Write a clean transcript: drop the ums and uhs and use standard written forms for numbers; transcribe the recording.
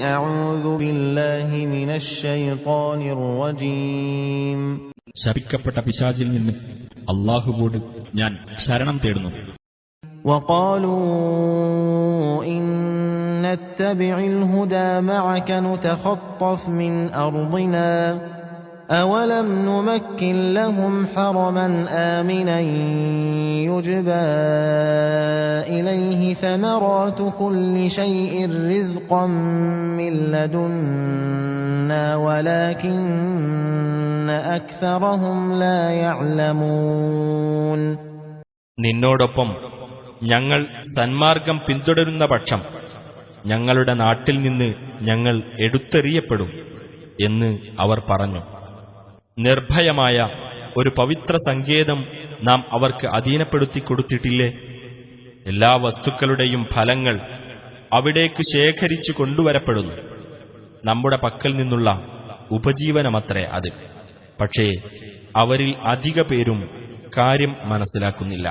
أعوذ بالله من الشيطان الرجيم. ശപിക്കപ്പെട്ട പിശാചിൽ നിന്ന് അല്ലാഹുവോട് ഞാൻ ശരണം തേടുന്നു. وقالوا إن نتبع الهدى معك نتخطف من أرضنا أولم نمكن لهم حرما آمنا يجبى إليه ثمرات كل شيء رزقا من لدنا ولكن أكثرهم لا يعلمون. നിന്നോടൊപ്പം ഞങ്ങൾ സന്മാർഗം പിന്തുടരുന്ന പക്ഷം ഞങ്ങളുടെ നാട്ടിൽ നിന്ന് ഞങ്ങൾ എടുത്തെറിയപ്പെടും എന്ന് അവർ പറഞ്ഞു. നിർഭയമായ ഒരു പവിത്ര സങ്കേതം നാം അവർക്ക് അധീനപ്പെടുത്തി കൊടുത്തിട്ടില്ലേ? എല്ലാ വസ്തുക്കളുടെയും ഫലങ്ങൾ അവിടേക്ക് ശേഖരിച്ചു കൊണ്ടുവരപ്പെടുന്നു. നമ്മുടെ പക്കൽ നിന്നുള്ള ഉപജീവനമത്രേ അത്. പക്ഷേ അവരിൽ അധിക പേരും കാര്യം മനസ്സിലാക്കുന്നില്ല.